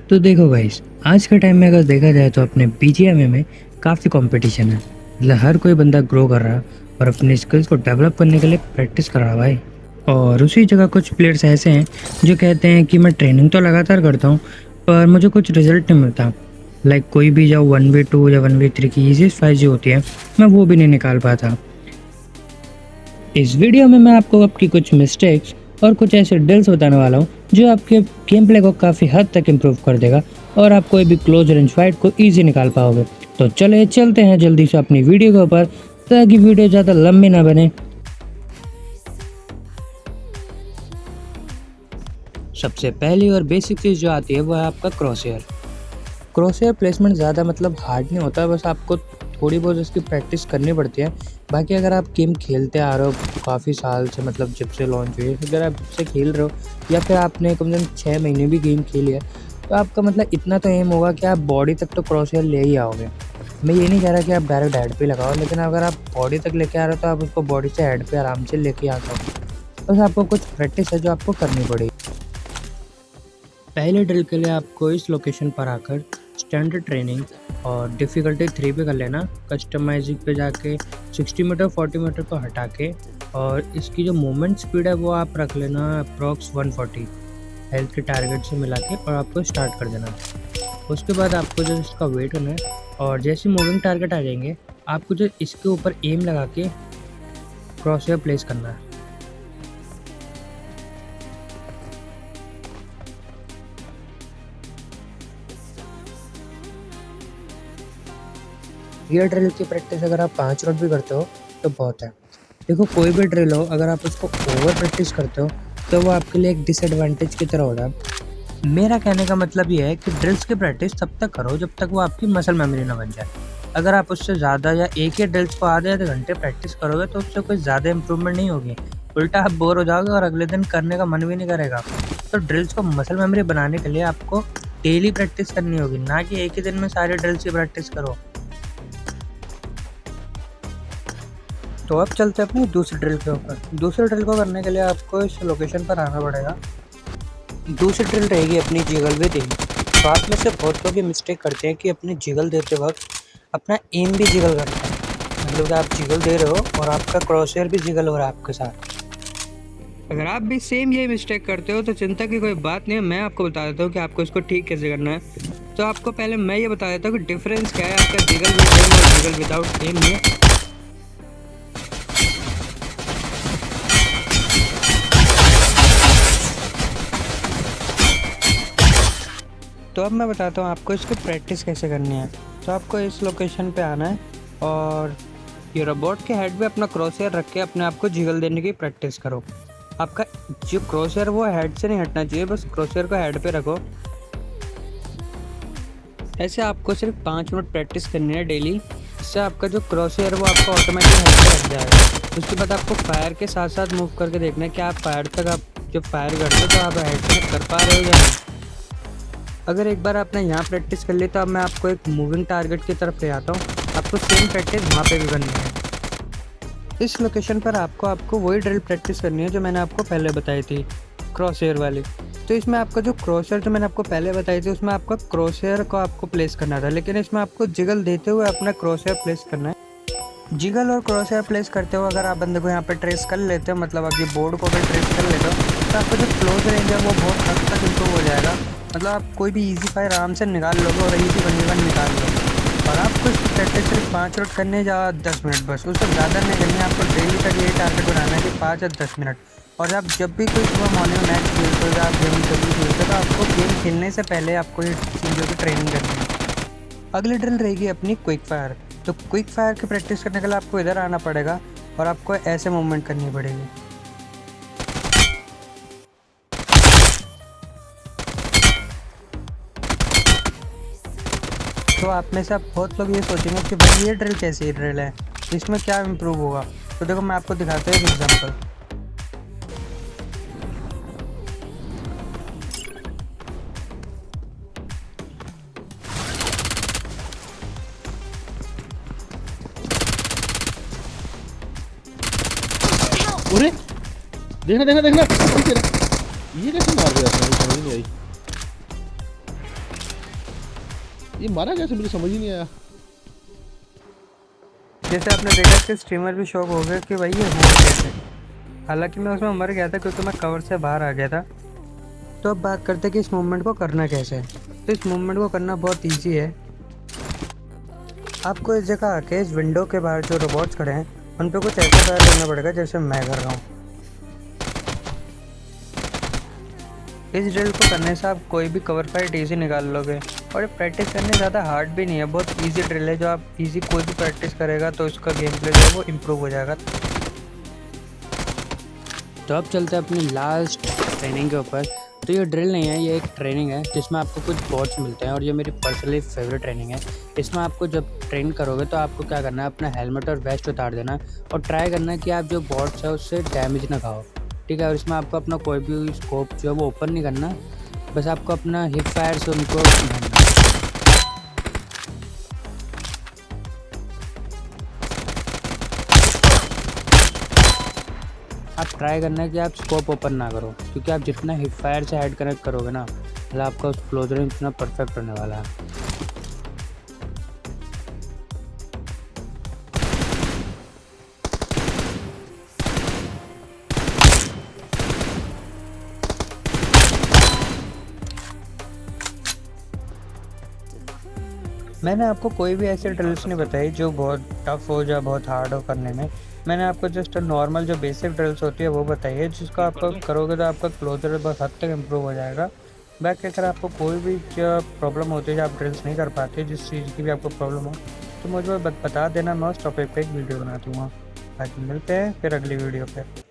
तो देखो गाइस, आज के टाइम में अगर देखा जाए तो अपने बीजीएमआई में काफ़ी कंपटीशन है। मतलब हर कोई बंदा ग्रो कर रहा है और अपने स्किल्स को डेवलप करने के लिए प्रैक्टिस कर रहा है भाई। और उसी जगह कुछ प्लेयर्स ऐसे हैं जो कहते हैं कि मैं ट्रेनिंग तो लगातार करता हूँ पर मुझे कुछ रिजल्ट नहीं मिलता। लाइक कोई भी जो 1v2 या 1v3 की ईजी फाइट जो होती है मैं वो भी नहीं निकाल पाता। इस वीडियो में मैं आपको आपकी कुछ मिस्टेक्स और कुछ ऐसे ड्रिल्स बताने वाला हूँ जो आपके गेम प्ले को काफ़ी हद तक इम्प्रूव कर देगा और आप कोई भी क्लोज रेंज फाइट को इजी निकाल पाओगे। तो चले चलते हैं जल्दी से अपनी वीडियो के ऊपर ताकि वीडियो ज़्यादा लंबी ना बने। सबसे पहली और बेसिक चीज़ जो आती है वो है आपका क्रॉसहेयर। क्रॉसहेयर प्लेसमेंट ज़्यादा मतलब हार्ड नहीं होता, बस आपको थोड़ी बहुत इसकी प्रैक्टिस करनी पड़ती है। बाकी अगर आप गेम खेलते आ रहे हो काफ़ी साल से, मतलब जब से लॉन्च हुई है, अगर आप से खेल रहे हो या फिर आपने कम से कम 6 महीने भी गेम खेली है तो आपका मतलब इतना तो एम होगा कि आप बॉडी तक तो क्रॉसहेयर ले ही आओगे। मैं ये नहीं कह रहा कि आप डायरेक्ट हेड पे लगाओ, लेकिन अगर आप बॉडी तक लेके आ रहे हो तो आप उसको बॉडी से हेड पे आराम से लेके आ जाओ। बस आपको कुछ प्रैक्टिस है जो आपको करनी पड़ेगी। पहले ड्रिल के लिए आपको इस लोकेशन पर आकर स्टैंडर्ड ट्रेनिंग और डिफ़िकल्टी 3 पे कर लेना। कस्टमाइजिंग पे जाके 60 मीटर 40 मीटर को हटा के और इसकी जो मूवमेंट स्पीड है वो आप रख लेना अप्रॉक्स 140 हेल्थ के टारगेट से मिला के, और आपको स्टार्ट कर देना। उसके बाद आपको जो इसका वेट होना है और जैसे मूविंग टारगेट आ जाएंगे आपको जो इसके ऊपर एम लगा के क्रॉसहेयर प्लेस करना है। ये ड्रिल की प्रैक्टिस अगर आप 5 राउंड भी करते हो तो बहुत है। देखो कोई भी ड्रिल हो, अगर आप उसको ओवर प्रैक्टिस करते हो तो वो आपके लिए एक डिसएडवांटेज की तरह होगा। मेरा कहने का मतलब ये है कि ड्रिल्स की प्रैक्टिस तब तक करो जब तक वो आपकी मसल मेमोरी ना बन जाए। अगर आप उससे ज़्यादा या एक ही ड्रिल्स को आधे आधे घंटे प्रैक्टिस करोगे तो उससे कोई ज़्यादा इंप्रूवमेंट नहीं होगी, उल्टा आप बोर हो जाओगे और अगले दिन करने का मन भी नहीं करेगा। तो ड्रिल्स को मसल मेमोरी बनाने के लिए आपको डेली प्रैक्टिस करनी होगी, ना कि एक ही दिन में सारे ड्रिल्स की प्रैक्टिस करो। तो अब चलते हैं अपनी दूसरी ड्रिल के ऊपर। दूसरी ड्रिल को करने के लिए आपको इस लोकेशन पर आना पड़ेगा। दूसरी ड्रिल रहेगी अपनी जिगल विद एम। तो आप में से बहुत लोग ये मिस्टेक करते हैं कि अपनी जिगल देते वक्त अपना एम भी जिगल करते हैं, मतलब कि आप जिगल दे रहे हो और आपका क्रॉसहेयर भी जिगल हो रहा है आपके साथ। अगर आप भी सेम ये मिस्टेक करते हो तो चिंता की कोई बात नहीं है, मैं आपको बता देता हूँ कि आपको इसको ठीक कैसे करना है। तो आपको पहले मैं ये बता देता हूँ कि डिफरेंस क्या है आपका जिगल विद एम और जिगल विदाउट एम में। तो अब मैं बताता हूँ आपको इसकी प्रैक्टिस कैसे करनी है। तो आपको इस लोकेशन पे आना है और ये रोबोट के हेड पे अपना क्रॉसहेयर रख के अपने आप को जिगल देने की प्रैक्टिस करो। आपका जो क्रॉसहेयर वो हेड से नहीं हटना चाहिए, बस क्रॉसहेयर को हेड पे रखो। ऐसे आपको सिर्फ 5 मिनट प्रैक्टिस करनी है डेली। इससे आपका जो क्रॉसहेयर वो आपको ऑटोमेटिक हेड पे रख जाएगा। उसके बाद आपको फायर के साथ साथ मूव करके देखना है कि आप फायर तक आप जब फायर करते हो तो आप हेड पे कर पा रहे हो या नहीं। अगर एक बार आपने यहाँ प्रैक्टिस कर ली तो अब मैं आपको एक मूविंग टारगेट की तरफ ले आता हूँ। आपको सेम प्रैक्टिस वहाँ पे भी करनी है। इस लोकेशन पर आपको वही ड्रिल प्रैक्टिस करनी है जो मैंने आपको पहले बताई थी, क्रॉसहेयर वाली। तो इसमें आपका जो क्रॉसहेयर जो मैंने आपको पहले बताई थी उसमें आपका क्रॉसहेयर को आपको प्लेस करना था, लेकिन इसमें आपको जिगल देते हुए अपना क्रॉसहेयर प्लेस करना है। जिगल और क्रॉसहेयर प्लेस करते हो अगर आप बंदे को यहाँ पे ट्रेस कर लेते हो, मतलब आप ये बोर्ड को अगर ट्रेस कर लेते हो तो आपका जो क्लोज रेंज है वो बहुत हद तक इम्प्रूव हो जाएगा। मतलब आप कोई भी इजी फायर आराम से निकाल लोगे और इजी 1v1 निकाल लोगे। और आपको इसकी प्रैक्टिस सिर्फ 5 मिनट करने जा 10 मिनट, बस उससे ज़्यादा नहीं करनी है। आपको डेली का ये टारगेट बनाना है कि 5 या 10 मिनट। और आप जब भी कोई सुबह मॉर्निंग मैच खेलते हो या आप गेम जब भी खेलते हो तो आपको गेम खेलने से पहले आपको ये चीज़ों की ट्रेनिंग करनी है। अगली ड्रिल रहेगी अपनी क्विक फायर। तो क्विक फायर की प्रैक्टिस करने के लिए आपको इधर आना पड़ेगा और आपको ऐसे मूवमेंट करनी पड़ेगी। तो आप में से आप बहुत लोग ये सोचेंगे कि भाई ये ड्रिल कैसी ड्रिल है, इसमें क्या इम्प्रूव होगा। तो देखो मैं आपको दिखाता हूँ एक एग्जांपल। अरे देखना देखना देखना ये कैसे मार दिया आपने, समझ नहीं आई। ये मारा कैसे, मुझे समझ ही नहीं आया। जैसे आपने देखा कि स्ट्रीमर भी शॉक हो गए कि भाई ये हुआ कैसे। हालांकि मैं उसमें मर गया था क्योंकि मैं कवर से बाहर आ गया था। तो अब बात करते हैं कि इस मूवमेंट को करना कैसे है। तो इस मूवमेंट को करना बहुत ईजी है। आपको इस जगह आके इस विंडो के बाहर जो रोबोट्स खड़े हैं उन पे कुछ ऐसा फायर करना पड़ेगा जैसे मैं कर रहा हूँ। इस ड्रिल को करने से आप कोई भी कवर फाइट ईजी निकाल लोगे और ये प्रैक्टिस करने ज़्यादा हार्ड भी नहीं है, बहुत ईजी ड्रिल है जो आप ईजी कोई भी प्रैक्टिस करेगा तो उसका गेम प्ले जो है वो इम्प्रूव हो जाएगा। तो अब चलते हैं अपनी लास्ट ट्रेनिंग के ऊपर। तो ये ड्रिल नहीं है, ये एक ट्रेनिंग है जिसमें आपको कुछ बॉट्स मिलते हैं और ये मेरी पर्सनली फेवरेट ट्रेनिंग है। इसमें आपको जब ट्रेन करोगे तो आपको क्या करना है, अपना हेलमेट और वेस्ट उतार देना और ट्राई करना है कि आप जो बॉट्स है उससे डैमेज ना खाओ, ठीक है। और इसमें आपको अपना कोई भी स्कोप जो है वो ओपन नहीं करना, बस आपको अपना हिप फायर से उनको मारना। आप ट्राई करना है कि आप स्कोप ओपन ना करो, क्योंकि आप जितना हिप फायर से हेड कनेक्ट करोगे ना, मतलब आपका उस क्लोज रेंज इतना परफेक्ट होने वाला है। मैंने आपको कोई भी ऐसे ड्रिल्स नहीं बताई जो बहुत टफ हो या बहुत हार्ड हो करने में। मैंने आपको जस्ट नॉर्मल जो बेसिक ड्रिल्स होती है वो बताई है, जिसको आप करोगे तो आपका क्लोजर बहुत हद तक इम्प्रूव हो जाएगा। बाकी अगर आपको कोई भी जो प्रॉब्लम होती है, जो आप ड्रिल्स नहीं कर पाते, जिस चीज़ की भी आपको प्रॉब्लम हो, तो मुझे बता देना, मैं उस टॉपिक पे एक वीडियो बना दूँगा। बाकी मिलते हैं फिर अगली वीडियो पे।